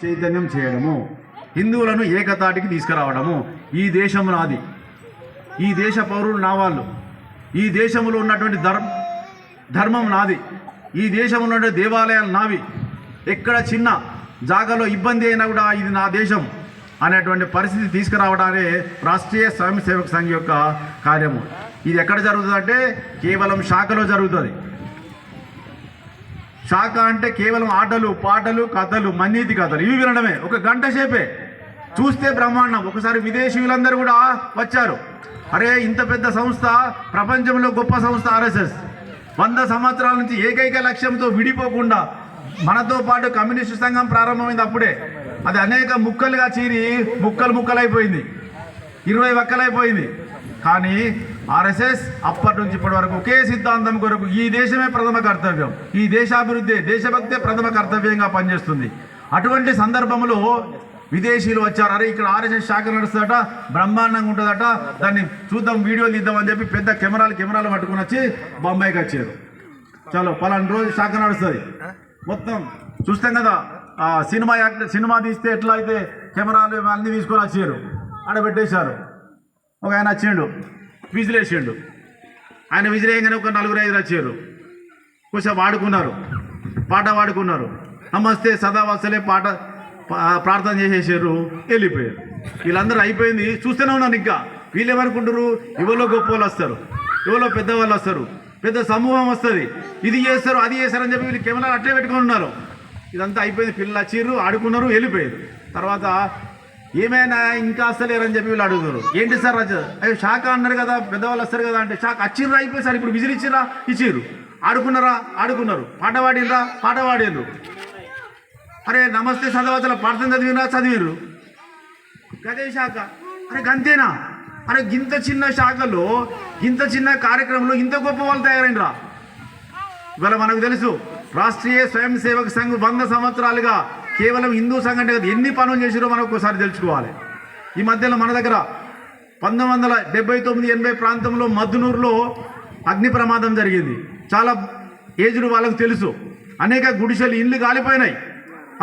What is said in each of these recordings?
చైతన్యం చేయడము, హిందువులను ఏకతాటికి తీసుకురావడము. ఈ దేశం నాది, ఈ దేశ పౌరులు నా వాళ్ళు, ఈ దేశంలో ఉన్నటువంటి ధర్మం నాది, ఈ దేశంలో ఉన్న దేవాలయాలు నావి, ఎక్కడ చిన్న జాగాలో ఇబ్బంది అయినా కూడా ఇది నా దేశం అనేటువంటి పరిస్థితి తీసుకురావడానే రాష్ట్రీయ స్వయం సేవక సంఘ్ యొక్క కార్యము. ఇది ఎక్కడ జరుగుతుందంటే కేవలం శాఖలో జరుగుతుంది. శాఖ అంటే కేవలం ఆటలు పాటలు కథలు మన్నీతి కథలు ఇవి వినడమే, ఒక గంట సేపే చూస్తే బ్రహ్మాండం. ఒకసారి విదేశీయులందరూ కూడా వచ్చారు. అరే ఇంత పెద్ద సంస్థ, ప్రపంచంలో గొప్ప సంస్థ ఆర్ఎస్ఎస్ 100 సంవత్సరాల నుంచి ఏకైక లక్ష్యంతో విడిపోకుండా మనతో పాటు కమ్యూనిస్టు సంఘం ప్రారంభమైంది. అప్పుడే అది అనేక ముక్కలుగా చీరి ముక్కలైపోయింది, 20 వక్కలైపోయింది. కానీ ఆర్ఎస్ఎస్ అప్పటి నుంచి ఇప్పటి వరకు ఒకే సిద్ధాంతం కొరకు ఈ దేశమే ప్రథమ కర్తవ్యం, ఈ దేశాభివృద్ధి దేశభక్తే ప్రథమ కర్తవ్యంగా పనిచేస్తుంది. అటువంటి సందర్భంలో విదేశీయులు వచ్చారు. అరే ఇక్కడ ఆర్ఎస్ఎస్ శాఖ నడుస్తుందట, బ్రహ్మాండంగా ఉంటుందట, దాన్ని చూద్దాం వీడియోలు తీద్దామని చెప్పి పెద్ద కెమెరాలు పట్టుకుని వచ్చి బొంబాయికి వచ్చారు. చలో పలానా రోజు శాఖ నడుస్తుంది మొత్తం చూస్తాం కదా. సినిమా తీస్తే ఎట్లా అయితే కెమెరాలు అన్నీ తీసుకొని వచ్చారు, ఆడ పెట్టేశారు. ఒక ఆయన వచ్చిండు, విజిలేసిండు. ఆయన విజిలేయగానే ఒక 4-5 వచ్చారు, కొంచెం వాడుకున్నారు, పాట పాడుకున్నారు, నమస్తే సదావసలే పాట ప్రార్థన చేసేసారు, వెళ్ళిపోయారు. వీళ్ళందరూ అయిపోయింది. చూస్తూనే ఉన్నాను. ఇంకా వీళ్ళు ఏమనుకుంటారు, ఎవరో గొప్ప వాళ్ళు వస్తారు, ఎవరో పెద్దవాళ్ళు వస్తారు, పెద్ద సమూహం వస్తుంది, ఇది చేస్తారు అది చేస్తారని చెప్పి వీళ్ళు కెమెరాలు అట్లే పెట్టుకొని ఉన్నారు. ఇదంతా అయిపోయింది. పిల్లలు వచ్చిర్రు, ఆడుకున్నారు, వెళ్ళిపోయారు. తర్వాత ఏమైనా ఇంకా వస్తలేరని చెప్పి వీళ్ళు అడుగుతారు. ఏంటి సార్ అయ్యో శాఖ అన్నారు కదా, పెద్దవాళ్ళు వస్తారు కదా అంటే శాఖ వచ్చిర్రా, అయిపోయి సార్ ఇప్పుడు విజిల్ ఇచ్చిర్రా, ఇచ్చిర్రు, ఆడుకున్నారా, ఆడుకున్నారు, పాట పాడినరా, పాట పాడినరు. అరే నమస్తే చదవతల పాఠం చదివినరా, చదివిరు, గదే శాఖ. అరే గంతేనా? అరే ఇంత చిన్న శాఖలో ఇంత చిన్న కార్యక్రమంలో ఇంత గొప్ప వాళ్ళు తయారైనరా. ఇవాళ మనకు తెలుసు రాష్ట్రీయ స్వయం సేవక సంఘ్ 100 సంవత్సరాలుగా కేవలం హిందూ సంఘటన కదా, ఎన్ని పనులు చేసిరో మనం ఒక్కసారి తెలుసుకోవాలి. ఈ మధ్యలో మన దగ్గర 1979-80 ప్రాంతంలో మద్దునూరులో అగ్ని ప్రమాదం జరిగింది. చాలా ఏజ్డ్ వాళ్ళకు తెలుసు. అనేక గుడిసెలు ఇండ్లు కాలిపోయినాయి.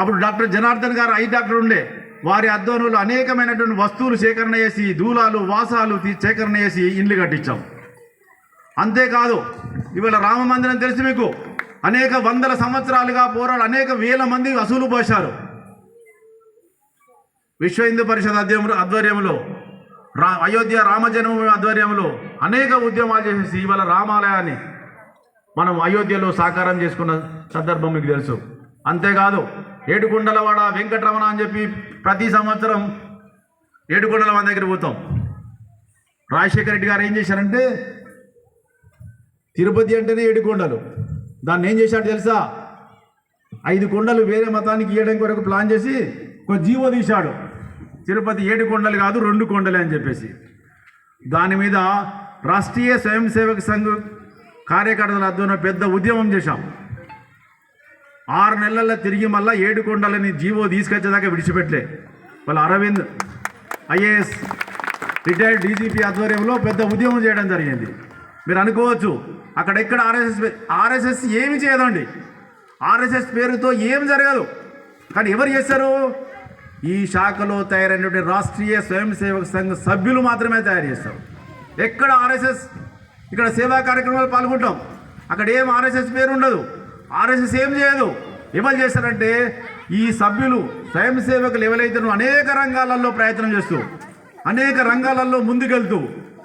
అప్పుడు డాక్టర్ జనార్దన్ గారు ఐ డాక్టర్ ఉండే, వారి ఆధ్వర్యంలో అనేకమైనటువంటి వస్తువులు సేకరణ చేసి, దూలాలు వాసాలు సేకరణ చేసి ఇండ్లు కట్టించాం. అంతేకాదు ఇవాళ రామ మందిరం తెలుసు మీకు, అనేక 100 సంవత్సరాలుగా పోరాడు అనేక వేల మంది వసూలు పోశారు. విశ్వ హిందూ పరిషత్ ఆధ్వర్యంలో అయోధ్య రామ జన్మభూమి ఆధ్వర్యంలో అనేక ఉద్యమాలు చేసేసి ఇవాళ రామాలయాన్ని మనం అయోధ్యలో సాకారం చేసుకున్న సందర్భం మీకు తెలుసు. అంతేకాదు ఏడుకొండలవాడ వెంకటరమణ అని చెప్పి ప్రతి సంవత్సరం ఏడుకొండలవాడ దగ్గర పోతాం. రాజశేఖర రెడ్డి గారు ఏం చేశారంటే, తిరుపతి అంటేనే 7 కొండలు, దాన్ని ఏం చేశాడు తెలుసా, 5 కొండలు వేరే మతానికి ఇవ్వడం కొరకు ప్లాన్ చేసి ఒక జీవో తీశాడు. తిరుపతి 7 కొండలు కాదు 2 కొండలే అని చెప్పేసి. దాని మీద రాష్ట్రీయ స్వయం సేవక సంఘ్ కార్యకర్తల ఆధ్వర్యంలో పెద్ద ఉద్యమం చేశాం. 6 నెలల్లో తిరిగి మళ్ళీ 7 కొండలని జీవో తీసుకొచ్చేదాకా విడిచిపెట్టలే. వాళ్ళ అరవింద్ ఐఏఎస్ రిటైర్డ్ డీజీపీ ఆధ్వర్యంలో పెద్ద ఉద్యమం చేయడం జరిగింది. మీరు అనుకోవచ్చు అక్కడెక్కడ ఆర్ఎస్ఎస్ ఏమి చేయదండి, ఆర్ఎస్ఎస్ పేరుతో ఏం జరగదు. కానీ ఎవరు చేస్తారు, ఈ శాఖలో తయారైనటువంటి రాష్ట్రీయ స్వయం సేవక సంఘ సభ్యులు మాత్రమే తయారు చేస్తారు. ఎక్కడ ఆర్ఎస్ఎస్, ఇక్కడ సేవా కార్యక్రమాలు పాల్గొంటాం, అక్కడ ఏం ఆర్ఎస్ఎస్ పేరు ఉండదు, ఆర్ఎస్ఎస్ ఏం చేయదు. ఎవరు చేస్తారంటే ఈ సభ్యులు స్వయం సేవకులు ఎవరైతే అనేక రంగాలలో ప్రయత్నం చేస్తూ అనేక రంగాలలో ముందుకెళ్తూ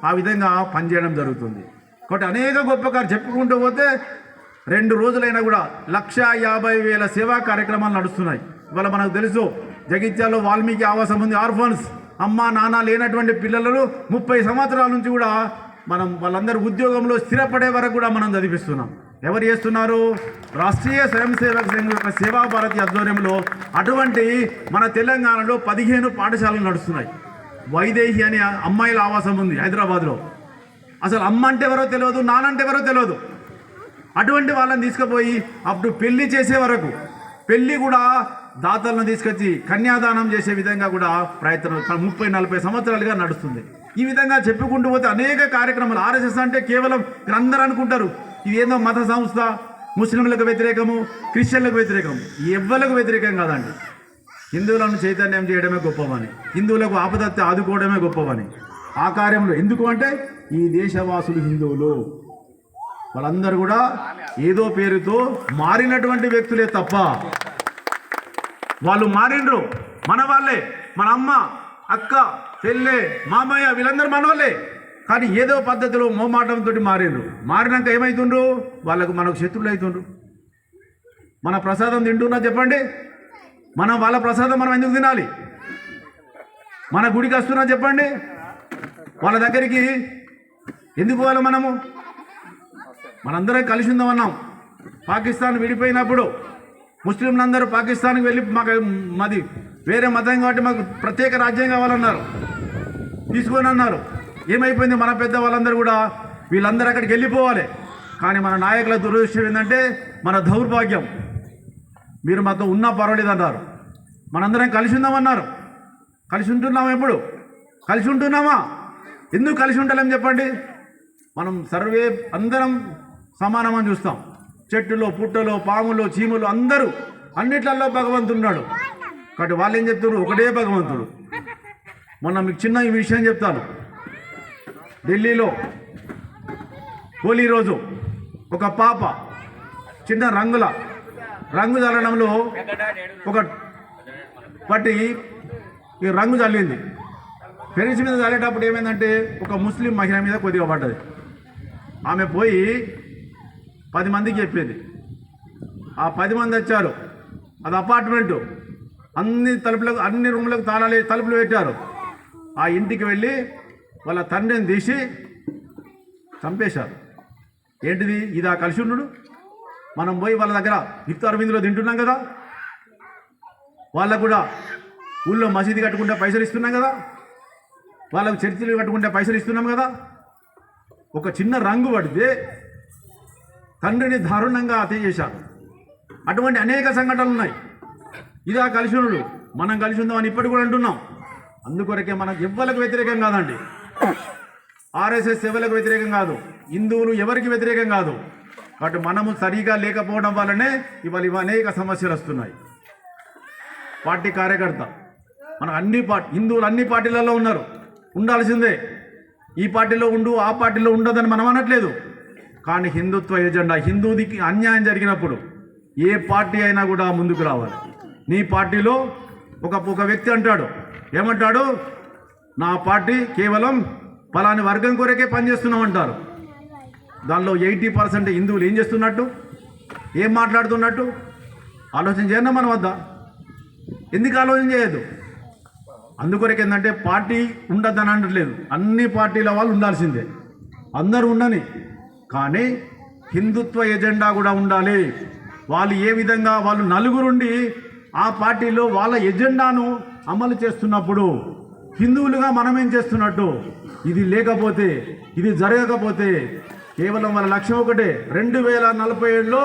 ఆ విధంగా పనిచేయడం జరుగుతుంది. కాబట్టి అనేక గొప్ప చెప్పుకుంటూ పోతే 2 రోజులైనా కూడా 150,000 సేవా కార్యక్రమాలు నడుస్తున్నాయి. ఇవాళ మనకు తెలుసు జగిత్యాలలో వాల్మీకి ఆవాసం ఉంది, ఆర్ఫన్స్, అమ్మ నాన్న లేనటువంటి పిల్లలను 30 సంవత్సరాల నుంచి కూడా మనం వాళ్ళందరూ ఉద్యోగంలో స్థిరపడే వరకు కూడా మనం చదివిస్తున్నాం. ఎవరు చేస్తున్నారు, రాష్ట్రీయ స్వయం సేవక సంఘం యొక్క సేవా భారతి ఆధ్వర్యంలో. అటువంటి మన తెలంగాణలో 15 పాఠశాలలు నడుస్తున్నాయి. వైదేహి అనే అమ్మాయిల ఆవాసం ఉంది హైదరాబాద్లో. అసలు అమ్మ అంటే ఎవరో తెలియదు, నానంటే ఎవరో తెలియదు. అటువంటి వాళ్ళని తీసుకుపోయి అప్పుడు పెళ్లి చేసే వరకు, పెళ్లి కూడా దాతలను తీసుకొచ్చి కన్యాదానం చేసే విధంగా కూడా ప్రయత్నం 30-40 సంవత్సరాలుగా నడుస్తుంది. ఈ విధంగా చెప్పుకుంటూ పోతే అనేక కార్యక్రమాలు. ఆర్ఎస్ఎస్ అంటే కేవలం అందరూ అనుకుంటారు ఇది ఏదో మత సంస్థ, ముస్లింలకు వ్యతిరేకము, క్రిస్టియన్లకు వ్యతిరేకం, ఎవ్వలకు వ్యతిరేకం కాదండి. హిందువులను చైతన్యం చేయడమే గొప్పవని, హిందువులకు ఆపదత్తి ఆదుకోవడమే గొప్పవని. ఆ కార్యంలో ఎందుకు అంటే ఈ దేశవాసులు హిందువులు, వాళ్ళందరూ కూడా ఏదో పేరుతో మారినటువంటి వ్యక్తులే తప్ప వాళ్ళు మారిండ్రు మన వాళ్ళే, మన అమ్మ, అక్క, చెల్లె, మామయ్య వీళ్ళందరూ మన వాళ్ళే. కానీ ఏదో పద్ధతిలో మోమాటంతో మారిండ్రు. మారినాక ఏమవుతుండ్రు? వాళ్ళకు మనకు శత్రువులు అవుతుండ్రు. మన ప్రసాదం తింటున్నా చెప్పండి, వాళ్ళ ప్రసాదం మనం ఎందుకు తినాలి? మన గుడికి వస్తున్నా చెప్పండి, వాళ్ళ దగ్గరికి ఎందుకు పోవాలి? మనందరం కలిసి ఉందామన్నాం. పాకిస్తాన్ విడిపోయినప్పుడు ముస్లింలందరూ పాకిస్తాన్కి వెళ్ళి మాది వేరే మతం కాబట్టి మాకు ప్రత్యేక రాజ్యం కావాలన్నారు, తీసుకొని అన్నారు. ఏమైపోయింది? మన పెద్ద వాళ్ళందరూ కూడా వీళ్ళందరూ అక్కడికి వెళ్ళిపోవాలి. కానీ మన నాయకుల దురదృష్టం ఏంటంటే, మన దౌర్భాగ్యం, మీరు మాతో ఉన్నా పర్వాలేదు అన్నారు. మనందరం కలిసి ఉందామన్నారు. కలిసి ఉంటున్నామా? ఎప్పుడు కలిసి ఉంటున్నామా? ఎందుకు కలిసి ఉంటలేం చెప్పండి? మనం అందరం సమానమని చూస్తాం. చెట్టులో, పుట్టలో, పాములో, చీములు అందరూ అన్నిట్లలో భగవంతుడున్నాడు. కాబట్టి వాళ్ళు ఏం చెప్తున్నారు? ఒకటే భగవంతుడు. మొన్న మీకు చిన్న ఈ విషయం చెప్తాను. ఢిల్లీలో హోలీ రోజు ఒక పాప చిన్న రంగు చల్లడంలో ఒక పట్టి ఈ రంగు చల్లింది. పెరిచి మీద చల్లేటప్పుడు ఏమైందంటే ఒక ముస్లిం మహిళ మీద కొద్దిగా పడ్డది. ఆమె పోయి 10 మందికి చెప్పింది. ఆ 10 మంది వచ్చారు. అది అపార్ట్మెంటు, అన్ని రూములకు తలుపులు పెట్టారు. ఆ ఇంటికి వెళ్ళి వాళ్ళ తండ్రిని తీసి చంపేశారు. ఏంటిది? ఇదా కలిసి ఉండు? మనం పోయి వాళ్ళ దగ్గర ఇఫ్తార్ విందులో తింటున్నాం కదా, వాళ్ళకు కూడా ఊళ్ళో మసీదు కట్టుకుంటే పైసలు ఇస్తున్నాం కదా, వాళ్ళకు చర్చిలు కట్టుకుంటే పైసలు ఇస్తున్నాం కదా. ఒక చిన్న రంగు పడితే తండ్రిని దారుణంగా హత్య చేశారు. అటువంటి అనేక సంఘటనలు ఉన్నాయి. ఇదా కలిసి ఉండు? మనం కలిసి ఉందామని ఇప్పటికి కూడా అంటున్నాం. అందుకొరకే మనకు ఎవ్వరికి వ్యతిరేకం కాదండి. ఆర్ఎస్ఎస్ ఎవరికి వ్యతిరేకం కాదు, హిందువులు ఎవరికి వ్యతిరేకం కాదు. కాబట్టి మనము సరిగా లేకపోవడం వల్లనే ఇవాళ అనేక సమస్యలు వస్తున్నాయి. పార్టీ కార్యకర్త మన హిందువులు అన్ని పార్టీలలో ఉన్నారు, ఉండాల్సిందే. ఈ పార్టీలో ఉండు, ఆ పార్టీలో ఉండదని మనం అనట్లేదు. కానీ హిందుత్వ ఎజెండా, హిందూదికి అన్యాయం జరిగినప్పుడు ఏ పార్టీ అయినా కూడా ముందుకు రావాలి. నీ పార్టీలో ఒక వ్యక్తి అంటాడు, ఏమంటాడు? నా పార్టీ కేవలం ఫలాని వర్గం కొరకే పనిచేస్తున్నాం అంటారు. దానిలో 80% హిందువులు ఏం చేస్తున్నట్టు, ఏం మాట్లాడుతున్నట్టు ఆలోచన చేయన్నా మన వద్ద? ఎందుకు ఆలోచన చేయదు? అందుకొరకు ఏంటంటే పార్టీ ఉండద్దని అనట్లేదు, అన్ని పార్టీల వాళ్ళు ఉండాల్సిందే, అందరూ ఉండని. కానీ హిందుత్వ ఎజెండా కూడా ఉండాలి. వాళ్ళు ఏ విధంగా వాళ్ళు నలుగురుండి ఆ పార్టీలో వాళ్ళ ఎజెండాను అమలు చేస్తున్నప్పుడు హిందువులుగా మనమేం చేస్తున్నట్టు? ఇది లేకపోతే, ఇది జరగకపోతే కేవలం వాళ్ళ లక్ష్యం ఒకటే, 2047లో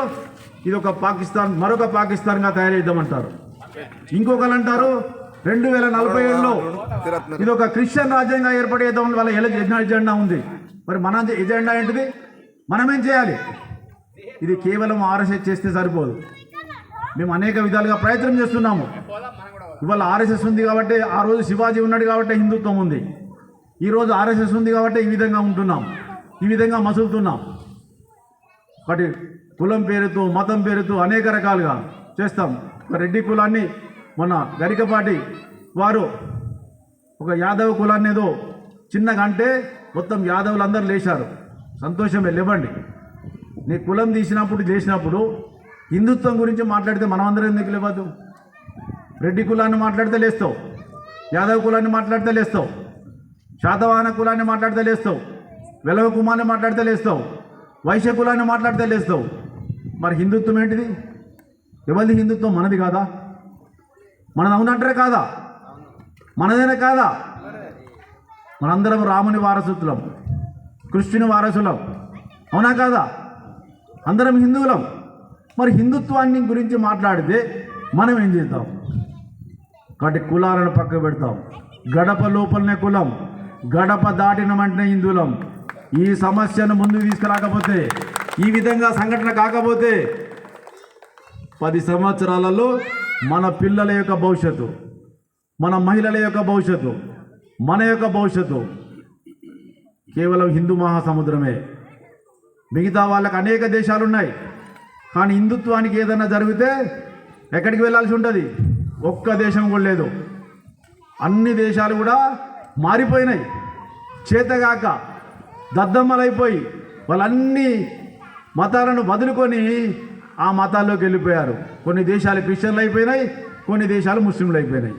ఇది ఒక పాకిస్తాన్, మరొక పాకిస్తాన్గా తయారైద్దామంటారు. ఇంకొకరు అంటారు 2047లో ఇది ఒక క్రిస్టియన్ రాజ్యంగా ఏర్పడేద్దామని వాళ్ళ ఎజెండా ఉంది. మరి మన ఎజెండా ఏంటిది? మనమేం చేయాలి? ఇది కేవలం ఆర్ఎస్ఎస్ చేస్తే సరిపోదు. మేము అనేక విధాలుగా ప్రయత్నం చేస్తున్నాము. ఇవాళ ఆర్ఎస్ఎస్ ఉంది కాబట్టి, ఆ రోజు శివాజీ ఉన్నాడు కాబట్టి హిందుత్వం ఉంది. ఈరోజు ఆర్ఎస్ఎస్ ఉంది కాబట్టి ఈ విధంగా ఉంటున్నాం, ఈ విధంగా మసులుతున్నాం. కాబట్టి కులం పేరుతో, మతం పేరుతో అనేక రకాలుగా చేస్తాం. ఒక రెడ్డి కులాన్ని మొన్న గరికపాటి వారు ఒక యాదవ కులాన్ని ఏదో చిన్నగా అంటే మొత్తం యాదవులందరూ లేచారు. సంతోషమే, లేవండి. నీ కులం తీసినప్పుడు చేసినప్పుడు హిందుత్వం గురించి మాట్లాడితే మనమందరం ఎందుకు లేవద్దు? రెడ్డి కులాన్ని మాట్లాడితే లేస్తావు, యాదవ కులాన్ని మాట్లాడితే లేస్తావు, శాతవాహన కులాన్ని మాట్లాడితే లేస్తావు, వెలవ కుమార్ని మాట్లాడితే లేస్తావు, వైశ్య కులాన్ని మాట్లాడితే లేస్తావు. మరి హిందుత్వం ఏంటిది? ఎవరిది హిందుత్వం? మనది కాదా? మనది అవునంటారే కాదా? మనదేనా కాదా? మనందరం రాముని వారసులం, కృష్ణుని వారసులం, అవునా కాదా? అందరం హిందువులం. మరి హిందుత్వాన్ని గురించి మాట్లాడితే మనం ఏం చేద్దాం? కాబట్టి కులాలను పక్క పెడతాం. గడప లోపలనే కులం, గడప దాటిన వెంటనే హిందువులం. ఈ సమస్యను ముందుకు తీసుకురాకపోతే, ఈ విధంగా సంఘటన కాకపోతే 10 సంవత్సరాలలో మన పిల్లల యొక్క భవిష్యత్తు, మన మహిళల యొక్క భవిష్యత్తు, మన యొక్క భవిష్యత్తు కేవలం హిందూ మహాసముద్రమే. మిగతా వాళ్ళకి అనేక దేశాలు ఉన్నాయి, కానీ హిందుత్వానికి ఏదైనా జరిగితే ఎక్కడికి వెళ్ళాల్సి ఉంటుంది? ఒక్క దేశం కూడా లేదు. అన్ని దేశాలు కూడా మారిపోయినాయి. చేతగాక దద్దమ్మలైపోయి వాళ్ళన్ని మతాలను వదులుకొని ఆ మతాల్లోకి వెళ్ళిపోయారు. కొన్ని దేశాలు క్రిస్టియన్లు అయిపోయినాయి, కొన్ని దేశాలు ముస్లింలు అయిపోయినాయి.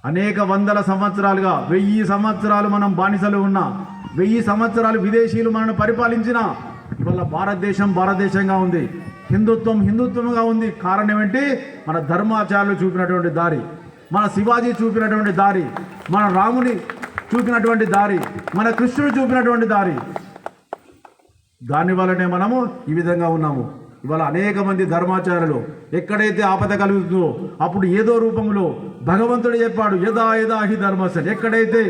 అనేక వందల సంవత్సరాలుగా 1000 సంవత్సరాలు మనం బానిసలు ఉన్నా, 1000 సంవత్సరాలు విదేశీయులు మనల్ని పరిపాలించిన ఇవాళ భారతదేశంగా ఉంది, హిందుత్వంగా ఉంది. కారణం ఏంటి? మన ధర్మాచార్యులు చూపినటువంటి దారి, మన శివాజీ చూపినటువంటి దారి, మన రాముని చూపినటువంటి దారి, మన కృష్ణుడు చూపినటువంటి దారి. దానివల్లనే మనము ఈ విధంగా ఉన్నాము. ఇవాళ అనేక మంది ధర్మాచార్యులు ఎక్కడైతే ఆపద కలుగుతుందో అప్పుడు ఏదో రూపంలో భగవంతుడు చెప్పాడు, యదా యదా హి ధర్మస్య, ఎక్కడైతే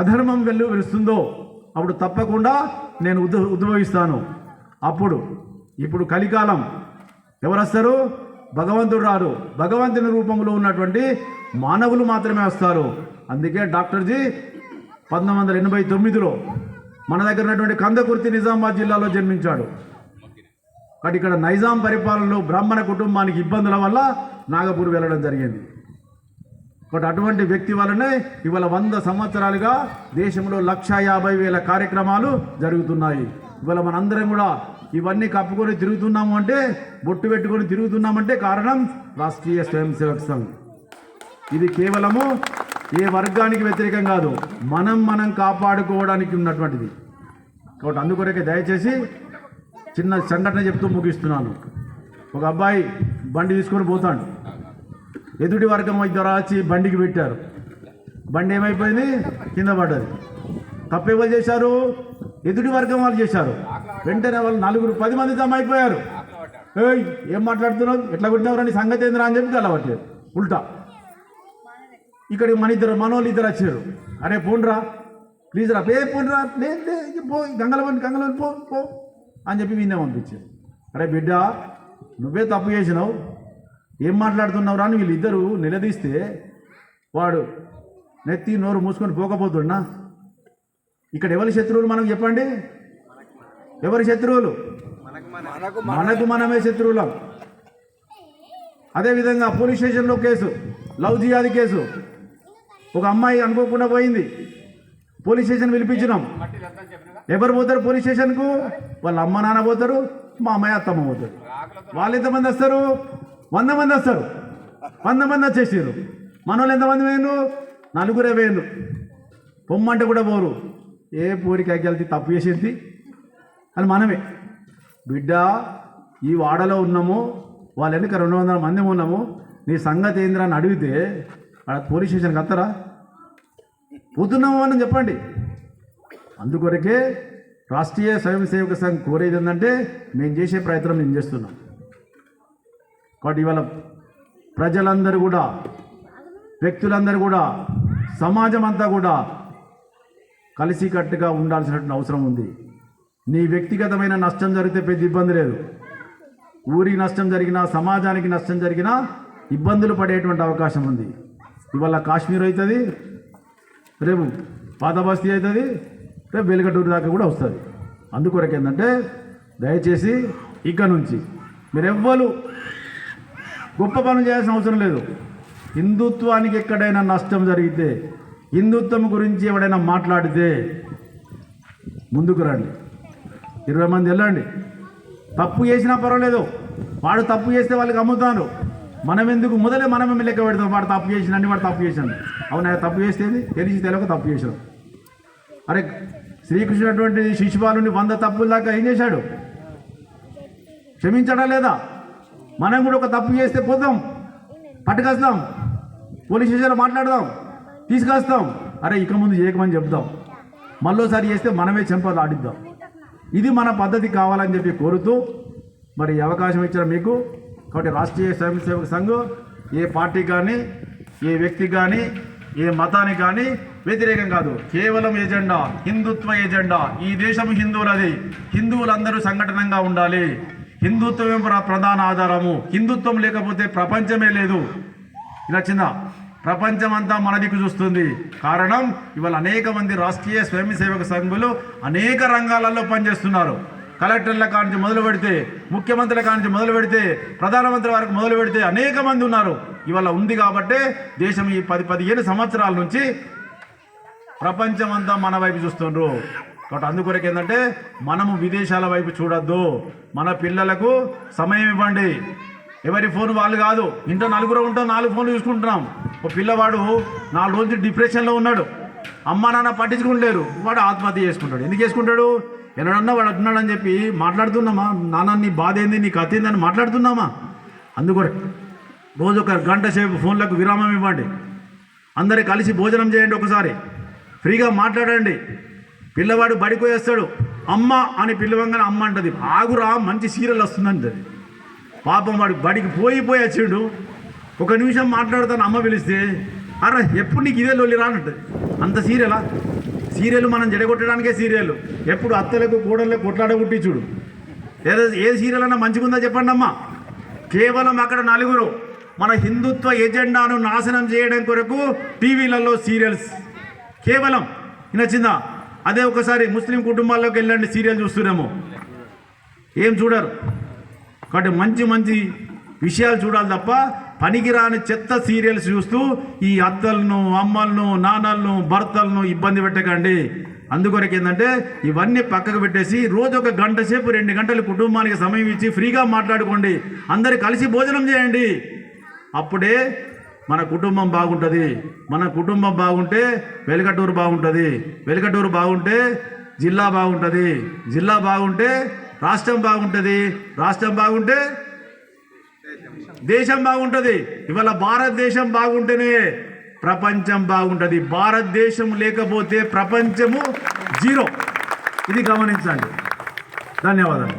అధర్మం వెలుస్తుందో అప్పుడు తప్పకుండా నేను ఉద్భవిస్తాను. ఇప్పుడు కలికాలం ఎవరు వస్తారు? భగవంతుడు రారు, భగవంతుని రూపంలో ఉన్నటువంటి మానవులు మాత్రమే వస్తారు. అందుకే డాక్టర్జీ 1989లో మన దగ్గర ఉన్నటువంటి కందకుర్తి నిజామాబాద్ జిల్లాలో జన్మించాడు. కాబట్టి ఇక్కడ నైజాం పరిపాలనలో బ్రాహ్మణ కుటుంబానికి ఇబ్బందుల వల్ల నాగపూర్ వెళ్ళడం జరిగింది. కాబట్టి అటువంటి వ్యక్తి వల్లనే ఇవాళ 100 సంవత్సరాలుగా దేశంలో 150,000 కార్యక్రమాలు జరుగుతున్నాయి. ఇవాళ మనందరం కూడా ఇవన్నీ కప్పుకొని తిరుగుతున్నాము అంటే, బొట్టు పెట్టుకొని తిరుగుతున్నామంటే కారణం రాష్ట్రీయ స్వయం సేవక్ సంఘ్. ఇది కేవలము ఏ వర్గానికి వ్యతిరేకం కాదు, మనం కాపాడుకోవడానికి ఉన్నటువంటిది. కాబట్టి అందుకొరకే దయచేసి చిన్న సంఘటన చెప్తూ ముగిస్తున్నాను. ఒక అబ్బాయి బండి తీసుకొని పోతాడు, ఎదుటి వర్గం ఇద్దరు వచ్చి బండికి పెట్టారు. బండి ఏమైపోయింది? కింద పడ్డది. తప్పెవరు చేశారు? ఎదుటి వర్గం వాళ్ళు చేశారు. వెంటనే వాళ్ళు 10 మంది జమ అయిపోయారు. ఏం మాట్లాడుతున్నావు, ఎట్లా కొట్టినవరా, నీ సంగతి ఏందిరా అని చెప్పి కలవట్లేదు ఉల్టా. ఇక్కడికి మనోళ్ళు ఇద్దరు వచ్చారు. అరే పోండ్రా ప్లీజ్ రా, పోండ్రా, లేదు పో, గంగలవని పో అని చెప్పి విన్నే పంపించారు. అరే బిడ్డ, నువ్వే తప్పు చేసినావు, ఏం మాట్లాడుతున్నావు రా అని వీళ్ళిద్దరూ నిలదీస్తే వాడు నెత్తి నోరు మూసుకొని పోకపోతున్నా. ఇక్కడ ఎవరి శత్రువులు మనకు చెప్పండి? ఎవరి శత్రువులు? మనకు మనమే శత్రువులం. అదేవిధంగా పోలీస్ స్టేషన్లో కేసు, లవ్ జిహాదీ కేసు. ఒక అమ్మాయి అనుకోకుండా పోయింది, పోలీస్ స్టేషన్ పిలిపించినాం. ఎవరు పోతారు పోలీస్ స్టేషన్కు? వాళ్ళ అమ్మ నాన్న పోతారు, మా అమ్మాయి అత్తమ్మ పోతారు. వాళ్ళు ఎంతమంది వస్తారు? 100 మంది వస్తారు. 100 మంది వచ్చేసారు. మన వాళ్ళు ఎంతమంది వేయను? 4 వేయను. పొమ్మంటే కూడా పోరు. ఏ పూరికాయకి వెళ్తే తప్పు చేసేది అని మనమే. బిడ్డ, ఈ వాడలో ఉన్నాము, వాళ్ళ వెనుక 200 మంది ఉన్నాము, నీ సంగతి ఏంద్రా అని అడిగితే అక్కడ పోలీస్ స్టేషన్కి వస్తారా? పోతున్నాము అని చెప్పండి. అందుకొరకే రాష్ట్రీయ స్వయం సేవక సంఘ్ కోరేది ఏంటంటే, మేము చేసే ప్రయత్నం నేను చేస్తున్నాం. కాబట్టి ఇవాళ ప్రజలందరూ కూడా, వ్యక్తులందరూ కూడా, సమాజం అంతా కూడా కలిసికట్టుగా ఉండాల్సినటువంటి అవసరం ఉంది. నీ వ్యక్తిగతమైన నష్టం జరిగితే పెద్ద ఇబ్బంది లేదు, ఊరికి నష్టం జరిగినా, సమాజానికి నష్టం జరిగినా ఇబ్బందులు పడేటువంటి అవకాశం ఉంది. ఇవాళ కాశ్మీర్ అవుతుంది, రేపు పాత బస్తీ అవుతుంది, రేపు వెలుగటూరు దాకా కూడా వస్తుంది. అందుకొరకు ఏంటంటే, దయచేసి ఇక్కడ నుంచి మీరెవ్వరు గొప్ప పనులు చేయాల్సిన అవసరం లేదు. హిందుత్వానికి ఎక్కడైనా నష్టం జరిగితే, హిందుత్వం గురించి ఎవడైనా మాట్లాడితే ముందుకు రండి. 20 మంది వెళ్ళండి. తప్పు చేసినా పర్వాలేదు, వాడు తప్పు చేస్తే వాళ్ళకి అమ్ముతాను. మనం ఎందుకు మొదలే మనమే లెక్క పెడతాం, వాడు తప్పు చేసినండి, వాడు తప్పు చేశాను. అవునా, తప్పు చేసేది తెలిసి తెలియక తప్పు చేశాడు. అరే శ్రీకృష్ణుడు అటువంటి శిశుపాలుని 100 తప్పుల దాకా ఏం చేశాడు? క్షమించడా లేదా? మనం కూడా ఒక తప్పు చేస్తే పోతాం, పట్టుకొస్తాం, పోలీస్ స్టేషన్లో మాట్లాడదాం, తీసుకొస్తాం. అరే ఇక ముందు చేయకమని చెప్దాం, మళ్ళోసారి చేస్తే మనమే చెంపలు ఆడిద్దాం. ఇది మన పద్ధతి కావాలని చెప్పి కోరుతూ మరి అవకాశం ఇచ్చిన మీకు. కాబట్టి రాష్ట్రీయ స్వయం సేవక సంఘం ఏ పార్టీ కానీ, ఏ వ్యక్తి కానీ, ఏ మతానికి కానీ వ్యతిరేకం కాదు. కేవలం ఎజెండా హిందుత్వ ఎజెండా. ఈ దేశం హిందువులది, హిందువులందరూ సంఘటనంగా ఉండాలి, హిందుత్వమే ప్రధాన ఆధారము, హిందుత్వం లేకపోతే ప్రపంచమే లేదు. నచ్చిందా? ప్రపంచం అంతా మన దిక్కు చూస్తుంది. కారణం ఇవాళ అనేక మంది రాష్ట్రీయ స్వయం సేవక సంఘులు అనేక రంగాలలో పనిచేస్తున్నారు. కలెక్టర్ల కానించి మొదలు పెడితే, ముఖ్యమంత్రుల కానించి మొదలు పెడితే, ప్రధానమంత్రి వరకు మొదలు పెడితే అనేక మంది ఉన్నారు. ఇవాళ ఉంది కాబట్టే దేశం ఈ 10-15 సంవత్సరాల నుంచి ప్రపంచం అంతా మన వైపు చూస్తుండ్రు. కాబట్టి అందుకొరకు ఏంటంటే మనము విదేశాల వైపు చూడొద్దు. మన పిల్లలకు సమయం ఇవ్వండి. ఎవరి ఫోన్ వాళ్ళు కాదు. ఇంట్లో నలుగురు ఉంటాం, 4 ఫోన్లు చూసుకుంటున్నాం. ఒక పిల్లవాడు 4 రోజులు డిప్రెషన్లో ఉన్నాడు, అమ్మ నాన్న పట్టించుకుంటలేరు, వాడు ఆత్మహత్య చేసుకుంటాడు. ఎందుకు చేసుకుంటాడు? ఎన్నడన్నా వాడు అంటున్నాడని చెప్పి మాట్లాడుతున్నామా? నాన్న నీ బాధ ఏంది, నీ కథ ఏందని మాట్లాడుతున్నామా? అందుకొరకు రోజు ఒక గంట సేపు ఫోన్లకు విరామం ఇవ్వండి. అందరు కలిసి భోజనం చేయండి, ఒకసారి ఫ్రీగా మాట్లాడండి. పిల్లవాడు బడికి వేస్తాడు, అమ్మ అని పిల్లవంగానే అమ్మ అంటది, ఆగురా మంచి సీరియల్ వస్తుందంటది. పాపం వాడు బడికి పోయి వచ్చిండు, 1 నిమిషం మాట్లాడుతాను అమ్మ పిలిస్తే, అరే ఎప్పుడు నీకు ఇదే లొల్లి రానంటది. అంత సీరియలా? సీరియల్ మనం జడగొట్టడానికే సీరియల్. ఎప్పుడు అత్తలకు కూడళ్ళకు కొట్లాడగొట్టి చూడు. లేదా ఏ సీరియల్ అన్నా మంచిగుందా చెప్పండి అమ్మా. కేవలం అక్కడ నలుగురు మన హిందుత్వ ఎజెండాను నాశనం చేయడం కొరకు టీవీలలో సీరియల్స్ కేవలం. నచ్చిందా? అదే ఒకసారి ముస్లిం కుటుంబాల్లోకి వెళ్ళండి, సీరియల్ చూస్తున్నాము, ఏం చూడరు. కాబట్టి మంచి మంచి విషయాలు చూడాలి తప్ప పనికిరాని చెత్త సీరియల్స్ చూస్తూ ఈ అత్తలను, అమ్మలను, నాన్నలను, భర్తలను ఇబ్బంది పెట్టకండి. అందుకొరకు ఏంటంటే ఇవన్నీ పక్కకు పెట్టేసి రోజు 1 గంట సేపు 2 గంటలు కుటుంబానికి సమయం ఇచ్చి ఫ్రీగా మాట్లాడుకోండి. అందరు కలిసి భోజనం చేయండి. అప్పుడే మన కుటుంబం బాగుంటుంది. మన కుటుంబం బాగుంటే వెలుగటూరు బాగుంటుంది. వెలుగటూరు బాగుంటే జిల్లా బాగుంటుంది. జిల్లా బాగుంటే రాష్ట్రం బాగుంటుంది. రాష్ట్రం బాగుంటే దేశం బాగుంటుంది. ఇవాళ భారతదేశం బాగుంటేనే ప్రపంచం బాగుంటుంది. భారతదేశం లేకపోతే ప్రపంచము జీరో. ఇది గమనించండి. ధన్యవాదాలు.